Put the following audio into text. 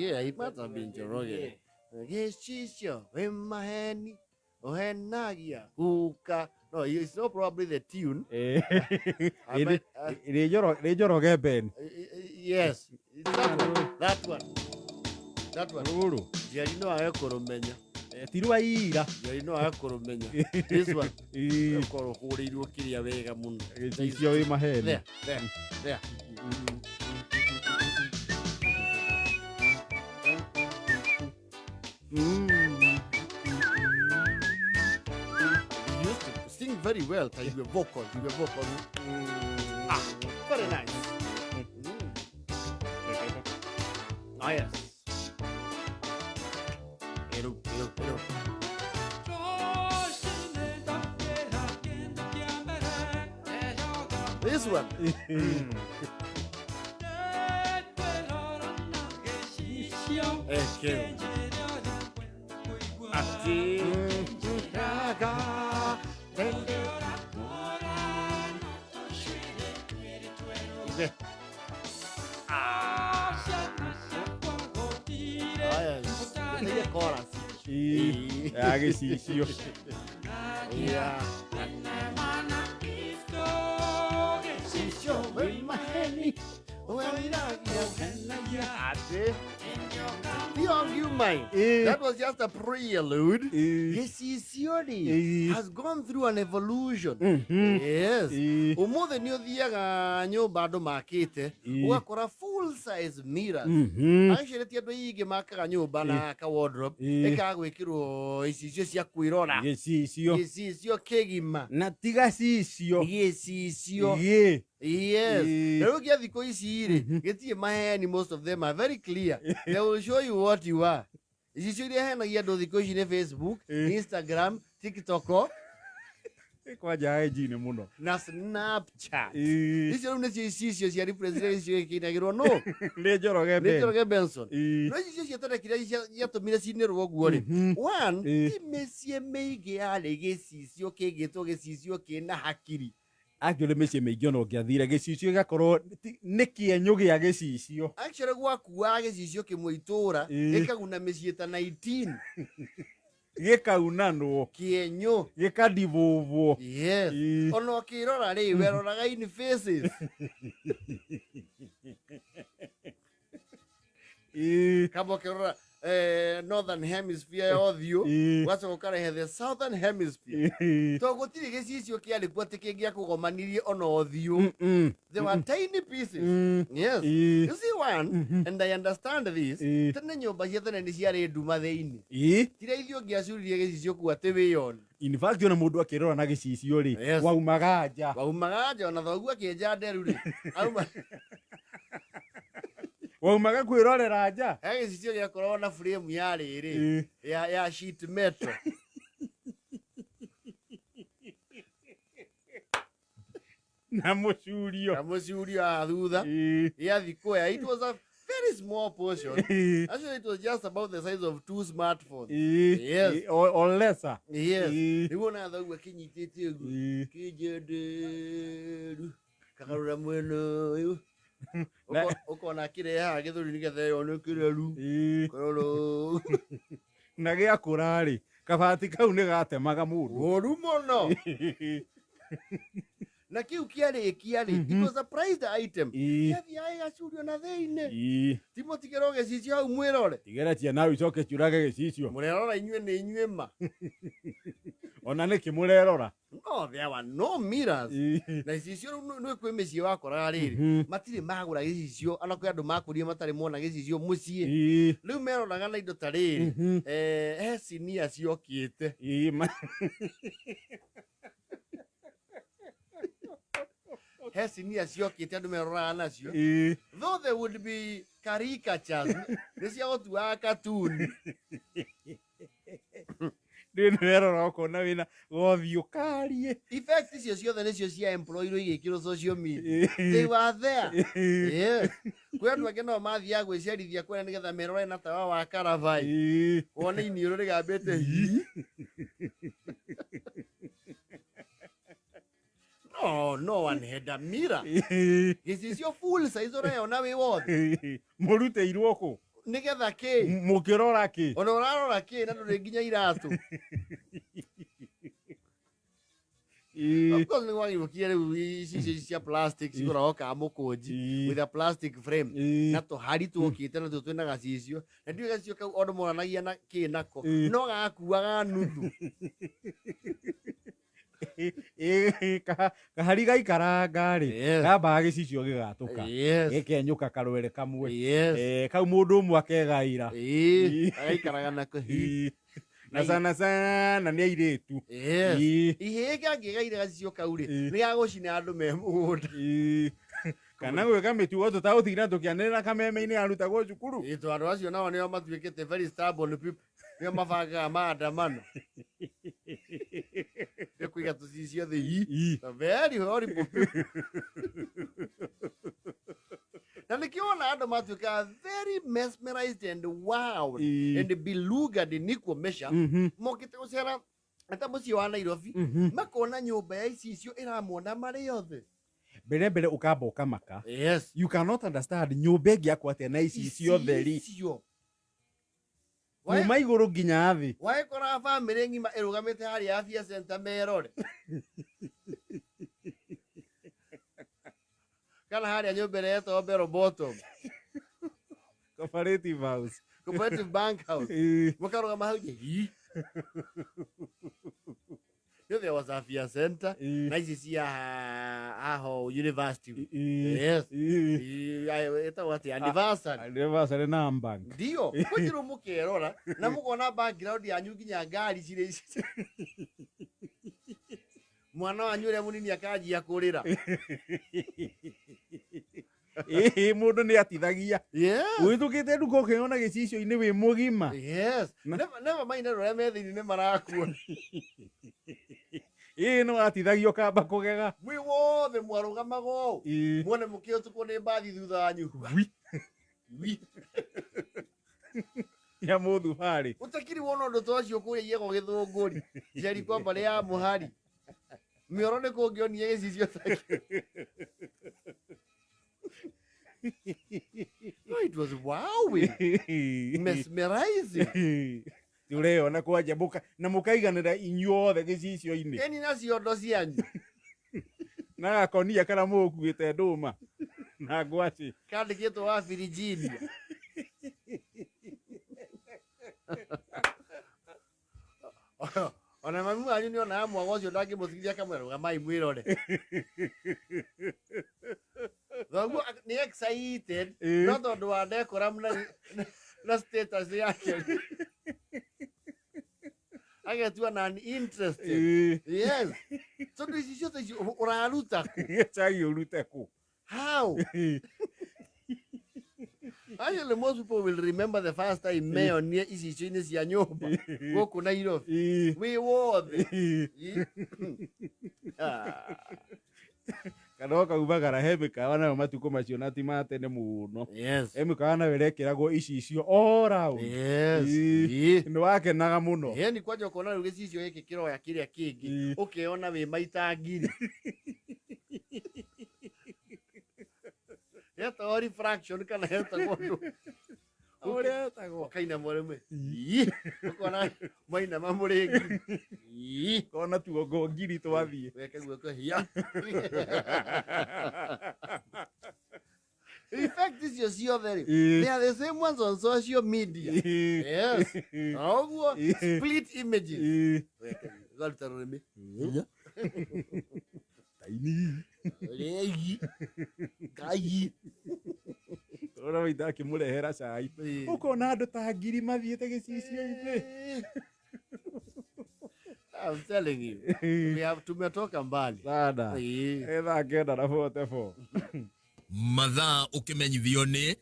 Yeah, it must have been Joroge. Gĩcicio wĩmaheni ũhenagia guka. No, it's not probably the tune. Rĩjoroge Ben. Yes, that one. That one. Rũrũ. Jerry no age kũrũmenya. Tirwa ira. Jerry no age kũrũmenya. This one. Ũkorwo hũrĩirwo kĩrĩa wega mũno. Gĩcicio wĩmaheni. There. You used to sing very well. You were vocal. Very nice. Ah, yes. Hello. This one. Gĩcicio. Yeah. You mind? That was just a prelude. Gĩcicio has gone through an evolution. Yes. Ũmũthĩ nĩ ũthiaga nyũmba andũ makĩte ũgakora full size mirrors. Actually ti andũ aingĩ makaga nyũmba na ka wardrobe ĩkagwĩkĩrwo icicio cia kwĩrora. Gĩcicio kĩgima. Na ti gacicio. Gĩcicio. Yes. Rĩu gĩa thikũ ici rĩ gĩtirĩ maheni, most of them are very clear. They will show you what you are. Icicio iria henagia andũ thikũ ici nĩ Facebook, Instagram, TikTok kwanja IG nĩ mũno na Snapchat. Icio rĩu nĩcio icicio cia represent icio ikinagĩrwo no nĩ Njoroge Benson. No icio cia tene kĩrĩa ciatũmire cinĩrwo ũguo rĩ, one ti mĩciĩ mĩingĩ yarĩ gĩcicio kĩngĩtwo gĩcicio kĩna hakiri. Actually mĩciĩ mĩingĩ ona ũngĩathire gĩcicio gĩgakorwo nĩ kĩenyũ gĩa gĩcicio. Actually gĩakuaga gĩcicio kĩmwe itũũra gĩkaguna mĩciĩ ta 19 gĩkaunanwo kĩenyũ gĩkandivũvwo. Yes. Ona ũkĩrora rĩ weroraga in faces. Kama ũkĩrora northern hemisphere yothiũ ũgacoka ũkarehe the southern hemisphere. To gũtirĩ gĩcicio kĩarĩ kuo atĩ kĩngĩakũgomanirie ona ũthiũ. They were tiny pieces. Yes. You see one, and I understand this. Tene nyũmba cia tene nĩ ciarĩ nduma thĩinĩ. Tira ithuĩ ũngĩacuririe gĩcicio kuo atĩ wĩyone. In fact ona mũndũ akĩrora na gĩcicio rĩ waumaga nja. Waumaga nja ona thoguo akĩenja nderu rĩ. Waumaga kwĩrorera nja. Gĩcicio gĩakorwo na frame ya rĩrĩ ya sheet metal. Na mũcurio a thutha yathi kuoya. It was a very small portion. Actually it was just about the size of 2 smartphones. Yes. Or lesser. Yes. Rĩu na thoguo akinyitĩte ũguo kĩnjenderu kagarũra mwena ũyũ ũkona kĩrehaga gĩthũri nĩgetha yone kĩreru kororo na gĩakũra rĩ kabati kau nĩ gatemaga mũndũ ũru mũno. Na kiu kĩarĩkia rĩ it was a prized item. Gĩathiaga gĩgacurio na thĩinĩ. Timotigĩrwo gĩcicio hau mwĩrore. Tigeretie nawe icoke ciũrage gĩcicio. Mũrerora inyuĩ nĩ inyuĩ ma. Ona nĩkĩ mũrerora. No, there were no mirrors. Na icicio nĩ kwĩ mĩciĩ wakoraga rĩrĩ matirĩ magũra gĩcicio ona kwĩ andũ makũrire matarĩ mona gĩcicio mũciĩ. Rĩu meroraga na indo ta rĩrĩ cinia ciokĩte. Cinia ciokĩte andũ meroraga nacio. Though there would be caricatures nĩ cia gũtuaga katuni. Nĩwerora ũkona wĩna gothi ũkarie. Effect icio ciothe nĩcio cia employirwo igĩkĩrwo social media. They were there. Yes. Kwĩ andũ angĩ no mathiaga gwĩcerithia kwĩna nĩgetha merore na tawa wa Karavai. Wone iniũrũ rĩgambĩte hi. Oh, no one had a mirror. This is your full size or na we what? Mũruteirwo kũ? Nigetha ki mukirora ki ona urarora ki na nduri nginya iratu. Of course ni wangi ukiere icicio cia plastic cigoragwo ka mukunji with a plastic frame na tuhari tukite na twina gacicio na ndiwe gacicio kau ondu moranagia na ki nako no gakuaga nuthu. Kahari gaikaranga ri gamba gĩcicio gĩgatuka gĩkenyũka karwere kamwe kau mũndũ ũmwe akegaira agaikaraga nako na sana nĩ airĩtu ihĩ kangĩgaire gacicio kau rĩ nĩ gagũcina andũ me mũgũnda kana gwĩka mĩtugo tũtagũtinda tũkĩanĩrĩra kameme-inĩ arutagwo cukuru. Andũ acio nao nĩo matuĩkĩte very stubborn people, nĩo mabangaga maandamano kũiga tũcicio thĩ very horrible people. Na nĩkĩo ona andũ matuĩkaga very mesmerized and wowed and belugared in equal measure mokĩte gũcera ata mũciĩ wa Nairobi makona nyũmba ya icicio ĩramona marĩ othe. Mbere ukamba ukamaka. Yes. You cannot understand nyũmba ĩngĩakwo atĩa na icicio theri. Kuma igũrũ nginya thĩ. Waĩkora bamĩrĩ ng'ima ĩrũgamĩte harĩa afya center merore. Kana harĩa nyũmba ĩrĩa yetagwo Bell Bottom. Cooperative house. Cooperative bank house. Mũkarũgama hau there was a fear center. Nice to see a university. Yes. It's what the anniversary. Anniversary na bank. Dio. Kujiro mukerora. Na mukona background ya nyugi nya gari cire. Mwana wanyu ria munini akajia kurira. Mũndũ nĩ atithagia. Wĩtũkĩte nduka ũkĩona gĩcicio-inĩ wĩ mũgima. Yes. Never mind rũrĩa me thĩinĩ nĩ marakuona. No atithagio kamba kũgega. Mwĩ wothe mwarũgamaga ũũ. Muone mũkĩũtukwo nĩ mbathi thutha wanyu. Ya mũthubarĩ. Ũtakiri wona ũndũ ta ũcio kũrĩa igego gĩthũngũri. Njeri kwamba nĩ ya mũhari. Mĩoro nĩ kũngĩonia gĩcicio take. It was wowing, mesmerizing. Tũreona kwanja na mũkaiganĩra inyuothe gĩcicio-inĩ. Eni na ciondo cianyu. Na gakonia kana mũkuĩte ndũma na ngwacĩ. Kandĩkĩtwo wa Virginia. Ona mami wanyu nĩ ona mwaga ũcio ndangĩmũtigithia kamwerũga mai mwĩrore. Thoguo nĩ excited no tondũ wa decorum na status yake agetua na uninterested. Yes. So this is just uraruta ku. Chagi urute ku. How? Actually, most people will remember the first time mayor near icicio-inĩ cia nyũmba gũkũ Nairobi. We wothe. Kana kaumagara he mĩkawa nayo matukũ macio na ti ma tene mũno. Yes. He mĩkawa nayo ĩrekĩragwo icicio all round. Yes. Nĩ wakenaga mũno. Ni kwanja ũkona rĩu gĩcicio gĩkĩ kĩroya kĩrĩa kĩngĩ ũkĩona wĩ maita ngiri. Yetagwo refraction kana yetagwo ndũ. Ũrĩa yetagwo. Kaina mũrĩme. Ũkona maina mamũrĩngi. Kona tuongo ngiri twathiĩ. Weke guoko hiya. In fact, this is your very. They are the same ones on social media. Yes. Split images. Got to me. Tiny. Gai. Ora wita akĩmũrehera cai. Ũkona andũ ta ngiri mathiĩte gĩcicio-inĩ. I'm telling you. We have tumetoka mbali. Sada. Etha ngenda na 44. Mathaa ũkĩmenyithio nĩ